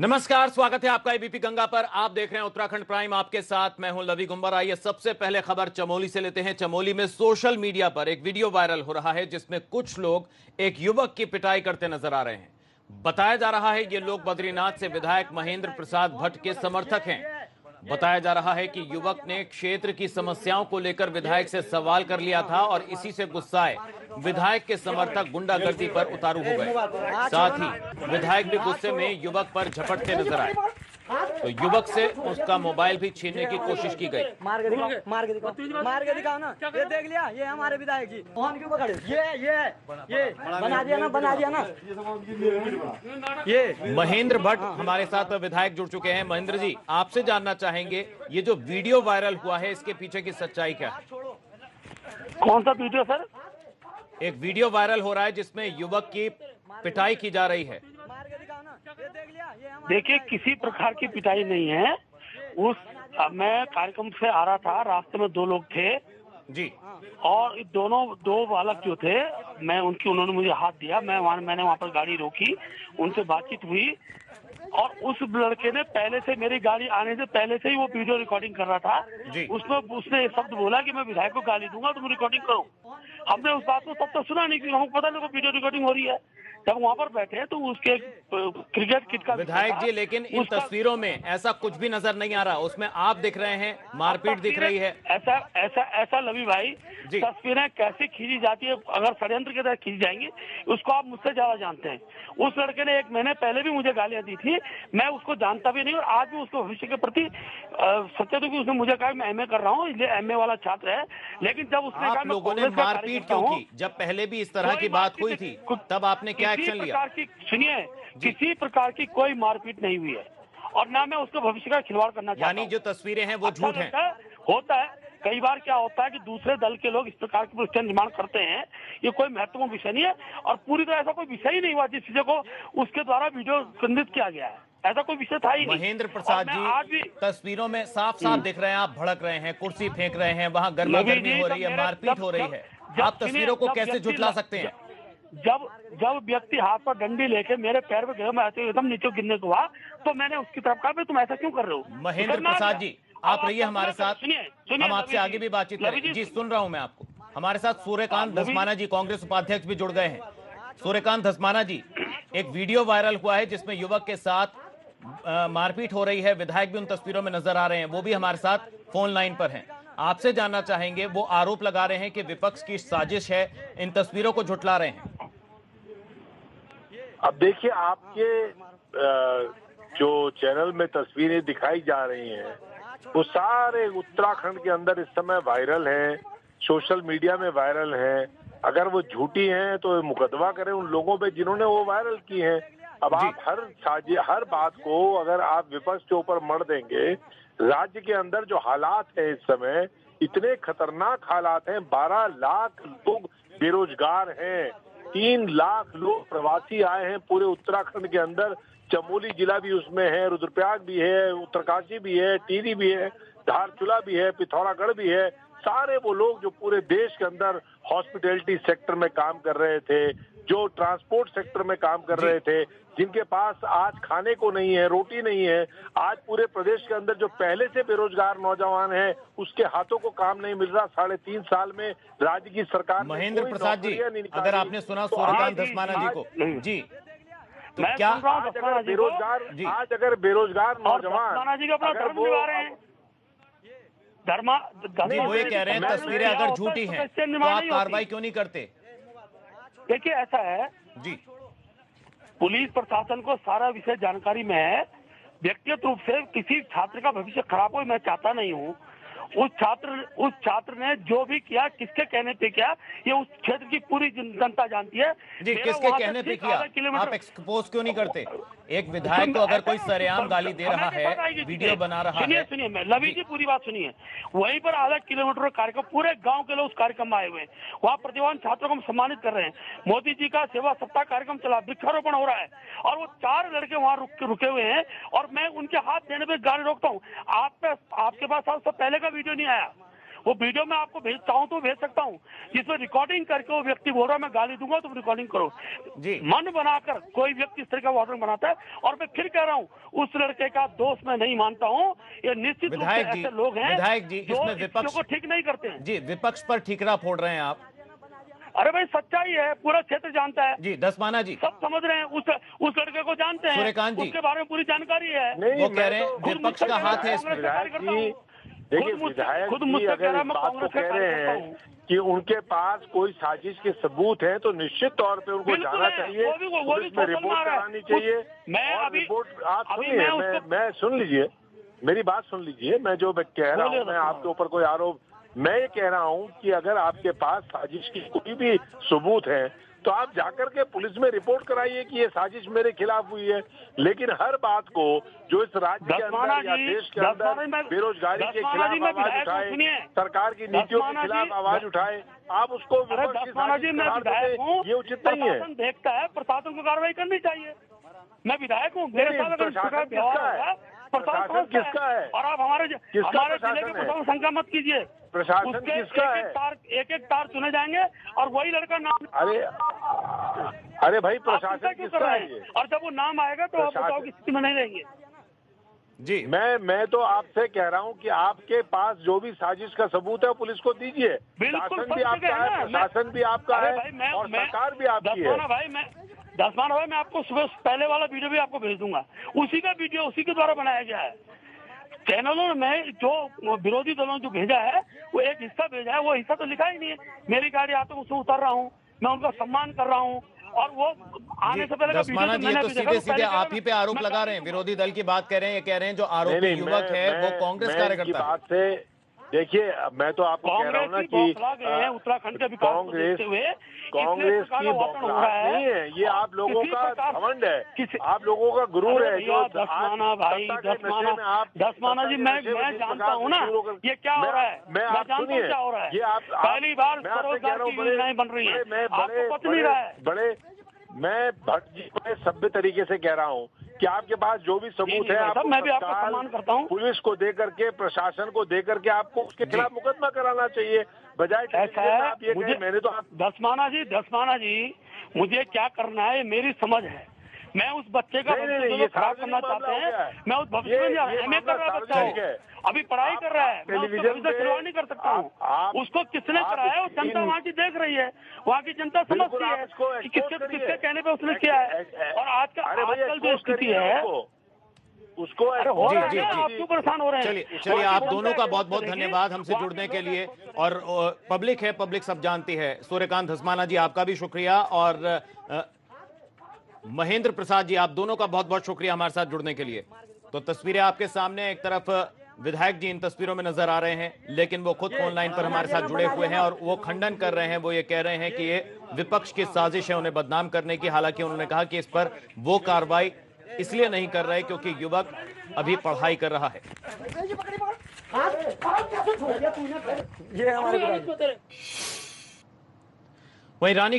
नमस्कार, स्वागत है आपका एबीपी गंगा पर। आप देख रहे हैं उत्तराखंड प्राइम, आपके साथ मैं हूं लवी गुंबर। आइए सबसे पहले खबर चमोली से लेते हैं। चमोली में सोशल मीडिया पर एक वीडियो वायरल हो रहा है जिसमें कुछ लोग एक युवक की पिटाई करते नजर आ रहे हैं। बताया जा रहा है ये लोग बद्रीनाथ से विधायक महेंद्र प्रसाद भट्ट के समर्थक हैं। बताया जा रहा है कि युवक ने क्षेत्र की समस्याओं को लेकर विधायक से सवाल कर लिया था और इसी से गुस्साए विधायक के समर्थक गुंडागर्दी पर उतारू हो गए। साथ ही विधायक भी गुस्से में युवक पर झपटते नजर आए, तो युवक से उसका मोबाइल भी छीनने की कोशिश की गई। मार के दिखाओ ना। ये देख लिया, ये हमारे विधायक जी मोहन क्यों पकड़े? ये बना दिया ना। ये महेंद्र भट्ट हमारे साथ विधायक जुड़ चुके हैं। महेंद्र जी, आपसे जानना चाहेंगे ये जो वीडियो वायरल हुआ है इसके पीछे की सच्चाई क्या है? कौन सा वीडियो सर? एक वीडियो वायरल हो रहा है जिसमें युवक की पिटाई की जा रही है। देखिए, किसी प्रकार की पिटाई नहीं है। मैं कार्यक्रम से आ रहा था, रास्ते में दो लोग थे जी, और दो बालक जो थे, उन्होंने मुझे हाथ दिया। मैंने वहाँ पर गाड़ी रोकी, उनसे बातचीत हुई और उस लड़के ने पहले से मेरी गाड़ी आने से पहले से ही वो वीडियो रिकॉर्डिंग कर रहा था। उसने शब्द बोला कि मैं विधायक को गाली दूंगा, तुम रिकॉर्डिंग करो। हमने उस बात को तब तक सुना नहीं, क्योंकि हमको पता नहीं वीडियो रिकॉर्डिंग हो रही है। जब वहाँ पर बैठे तो उसके क्रिकेट किट का विधायक जी, लेकिन इन तस्वीरों में ऐसा कुछ भी नजर नहीं आ रहा। उसमें आप दिख रहे हैं, मारपीट दिख रही है। ऐसा लवी भाई, तस्वीरें कैसे खींची जाती है, अगर षड्यंत्र की तरह खींची जाएंगी, उसको आप मुझसे ज्यादा जानते हैं। उस लड़के ने 1 महीने पहले भी मुझे गालियां दी थी, मैं उसको जानता भी नहीं और आज भी उसको भविष्य के प्रति सचेत हूं कि उसने मुझे कहा मैं एमए कर रहा हूँ, इसलिए एमए वाला छात्र है। लेकिन जब उसने कहा लोगों ने मारपीट क्यों की? जब पहले भी इस तरह की बात हुई थी तब आपने क्या एक्शन लिया? सुनिए, किसी प्रकार की कोई मारपीट नहीं हुई है और ना मैं उसको भविष्य का खिलवाड़ करना चाहता हूं। यानी जो तस्वीरें हैं वो झूठ हैं। होता है, कई बार क्या होता है कि दूसरे दल के लोग इस प्रकार के प्रश्न निर्माण करते हैं। ये कोई महत्वपूर्ण विषय नहीं है और पूरी तरह ऐसा कोई विषय ही नहीं हुआ जिस चीज को उसके द्वारा वीडियो संदिग्ध किया गया है। ऐसा कोई विषय था ही नहीं। महेंद्र प्रसाद जी, आज भी तस्वीरों में साफ साफ दिख रहे हैं, आप भड़क रहे हैं, कुर्सी फेंक रहे हैं, वहां गर्मा गर्मी हो रही है, मारपीट हो रही है। आप तस्वीरों को कैसे झुठला सकते हैं? जब व्यक्ति हाथ पर डंडी लेके मेरे पैर पे गिरा, मैं ऐसे एकदम नीचे गिरने को हुआ, तो मैंने उसकी तरफ कहा तुम ऐसा क्यों कर रहे हो? महेंद्र प्रसाद जी, आप रहिए हमारे साथ, हम आपसे आगे भी बातचीत करेंगे। जी, सुन रहा हूं मैं आपको। हमारे साथ सूर्यकांत धस्माना जी, कांग्रेस उपाध्यक्ष भी जुड़ गए हैं। सूर्यकांत धस्माना जी, एक वीडियो वायरल हुआ है जिसमें युवक के साथ मारपीट हो रही है। विधायक भी उन तस्वीरों में नजर आ रहे हैं, वो भी हमारे साथ फोन लाइन पर हैं। आपसे जानना चाहेंगे, वो आरोप लगा रहे हैं कि विपक्ष की साजिश है, इन तस्वीरों को झुठला रहे हैं। अब देखिए, आपके जो चैनल में तस्वीरें दिखाई जा रही हैं वो सारे उत्तराखंड के अंदर इस समय वायरल हैं, सोशल मीडिया में वायरल हैं। अगर वो झूठी हैं तो मुकदमा करें उन लोगों पे जिन्होंने वो वायरल की हैं। अब आप हर बात को अगर आप विपक्ष के ऊपर मढ़ देंगे, राज्य के अंदर जो हालात है इस समय इतने खतरनाक हालात हैं। 12 लाख लोग बेरोजगार हैं, 3 लाख लोग प्रवासी आए हैं पूरे उत्तराखंड के अंदर। चमोली जिला भी उसमें है, रुद्रप्रयाग भी है, उत्तरकाशी भी है, टिहरी भी है, धारचूला भी है, पिथौरागढ़ भी है। सारे वो लोग जो पूरे देश के अंदर हॉस्पिटैलिटी सेक्टर में काम कर रहे थे, जो ट्रांसपोर्ट सेक्टर में काम कर रहे थे, जिनके पास आज खाने को नहीं है, रोटी नहीं है। आज पूरे प्रदेश के अंदर जो पहले से बेरोजगार नौजवान हैं उसके हाथों को काम नहीं मिल रहा। 3.5 साल में राज्य की सरकार महेंद्र प्रसाद जी, अगर आपने सुना सूर्यकांत धस्माना जी को, जी, तो क्या आज अगर बेरोजगार नौजवान जी अपना धर्म निभा रहे हैं, वो ये कह रहे हैं तस्वीरें अगर झूठी हैं तो आप कार्रवाई क्यों नहीं करते? देखिए, ऐसा है जी, पुलिस प्रशासन को सारा विषय जानकारी में है। व्यक्तिगत रूप से किसी छात्र का भविष्य खराब हो मैं चाहता नहीं हूँ। उस छात्र ने जो भी किया, किसके कहने पे किया, ये उस क्षेत्र की पूरी जनता जानती है। जी, किसके कहने पे किया? आप एक्सपोज क्यों नहीं करते? एक विधायक को अगर कोई सरेआम गाली दे रहा है, वीडियो बना रहा है। सुनिए, मैं लवी जी पूरी बात सुनिए। वहीं पर आधा किलोमीटर कार्यक्रम, पूरे गांव के लोग उस कार्यक्रम में आए हुए हैं। वहाँ प्रतिभावान छात्रों को हम सम्मानित कर रहे हैं। मोदी जी का सेवा सप्ताह कार्यक्रम चला, वृक्षारोपण हो रहा है और वो 4 लड़के वहाँ रुके हुए हैं और मैं उनके हाथ देने पर गाड़ी रोकता हूँ। आपके पास सबसे पहले का वीडियो नहीं आया। वो वीडियो मैं आपको भेज चाहूँ तो भेज सकता हूँ, जिसमें रिकॉर्डिंग करके वो व्यक्ति बोल रहा है मैं गाली दूंगा, तुम रिकॉर्डिंग करो। जी। मन बनाकर कोई व्यक्ति इस तरह का वार्निंग बनाता है। और मैं फिर कह रहा हूँ, उस लड़के का दोष मैं नहीं मानता हूँ। ये निश्चित रूप से ऐसे लोग हैं विधायक जी, जो इसमें इस विपक्ष चीजों को ठीक नहीं करते हैं। जी, विपक्ष पर ठीकरा फोड़ रहे हैं आप। अरे भाई सच्चाई है, पूरा क्षेत्र जानता है जी, धस्माना जी, सब समझ रहे हैं, उस लड़के को जानते हैं, सूर्यकांत जी, उसके बारे में पूरी जानकारी है। वो कह रहे हैं विपक्ष का हाथ है इसमें। विधायक जी देखिए, विधायक जी अगर इस बात को कह रहे हैं कि उनके पास कोई साजिश के सबूत हैं तो निश्चित तौर पे उनको जाना चाहिए, पुलिस में रिपोर्ट करानी चाहिए। और रिपोर्ट आप सुनिए, मैं सुन लीजिए, मेरी बात सुन लीजिए। मैं जो कह रहा हूँ, मैं आपके ऊपर कोई आरोप, मैं ये कह रहा हूँ कि अगर आपके पास साजिश की कोई भी सबूत है तो आप जाकर के पुलिस में रिपोर्ट कराइए कि ये साजिश मेरे खिलाफ हुई है। लेकिन हर बात को जो इस राज्य के अंदर या देश के अंदर बेरोजगारी के खिलाफ आवाज उठाए, सरकार की नीतियों के खिलाफ आवाज उठाए, आप उसको ये उचित नहीं है। प्रशासन देखता है, प्रशासन को कार्रवाई करनी चाहिए। मैं विधायक हूँ, मेरे साथ प्रशासन किसका है? प्रशासन किसका है? और आप हमारे जिले के प्रशासन शंका मत कीजिए। प्रशासन किसका है? एक एक तार चुने जाएंगे और वही लड़का नाम। अरे भाई, प्रशासन किसका है ये? और जब वो नाम आएगा तो आप बताओ की स्थिति में नहीं रहेंगे। जी, मैं तो आपसे कह रहा हूँ कि आपके पास जो भी साजिश का सबूत है पुलिस को दीजिए। शासन भी आपका है, प्रशासन भी आपका है और सरकार भी आपकी है। दसमान भाई, मैं आपको सुबह पहले वाला वीडियो भी आपको भेज दूंगा। उसी का वीडियो उसी के द्वारा बनाया गया है। चैनलों में जो विरोधी दलों ने जो भेजा है वो एक हिस्सा भेजा है, वो हिस्सा तो लिखा ही नहीं है। मेरी गाड़ी आते उससे उतर रहा हूँ, मैं उनका सम्मान कर रहा हूँ और वो आने से पहले धस्माना जी, तो सीधे सीधे आप ही पे आरोप लगा रहे हैं, विरोधी दल की बात कर रहे हैं। ये कह रहे हैं जो आरोपी युवक है वो कांग्रेस कार्यकर्ता है। देखिए, मैं तो आपको कह रहा हूँ ना कि उत्तराखंड के कांग्रेस की बौखलाहट नहीं है, ये आप लोगों का घमंड है, आप लोगों का गुरूर है। जो दसमाना जी, मैं जानता हूँ ना ये क्या हो रहा है। मैं जानता हूँ क्या हो रहा है। ये आप पहली बार रोजगार की योजनाएं बन रही है, आपको पता नहीं रहा है। मैं भट्ट जी बड़े सभ्य तरीके से कह रहा हूँ कि आपके पास जो भी सबूत है आप मैं भी आपका सम्मान करता हूँ। पुलिस को दे करके, प्रशासन को दे करके आपको उसके खिलाफ मुकदमा कराना चाहिए, बजाय आप ये कहें मैंने तो। दसमाना जी, मुझे क्या करना है मेरी समझ है। मैं उस बच्चे का भविष्य खराब करना चाहते हैं, मैं उस भविष्य में एमए कर रहा बच्चा है, अभी पढ़ाई कर रहा है, टेलीविजन पे खिलवाड़ नहीं कर सकता हूँ। उसको किसने कराया वो जनता वहाँ की देख रही है, वहाँ की जनता समझती है कि किसके कहने पे उसने किया है। और आजकल जो स्थिति है उसको आप क्यों परेशान हो रहे हैं। चलिए आप दोनों का बहुत बहुत धन्यवाद हमसे जुड़ने के लिए। और पब्लिक है, पब्लिक सब जानती है। सूर्यकांत धस्माना जी, आपका भी शुक्रिया, और महेंद्र प्रसाद जी, आप दोनों का बहुत बहुत शुक्रिया हमारे साथ जुड़ने के लिए। तो तस्वीरें आपके सामने, एक तरफ विधायक जी इन तस्वीरों में नजर आ रहे हैं, लेकिन वो खुद फोन लाइन पर हमारे साथ जुड़े हुए हैं और वो खंडन कर रहे हैं। वो ये कह रहे हैं कि ये विपक्ष की साजिश है उन्हें बदनाम करने की। हालांकि उन्होंने कहा कि इस पर वो कार्रवाई इसलिए नहीं कर रहे क्योंकि युवक अभी पढ़ाई कर रहा है। वहीं रानी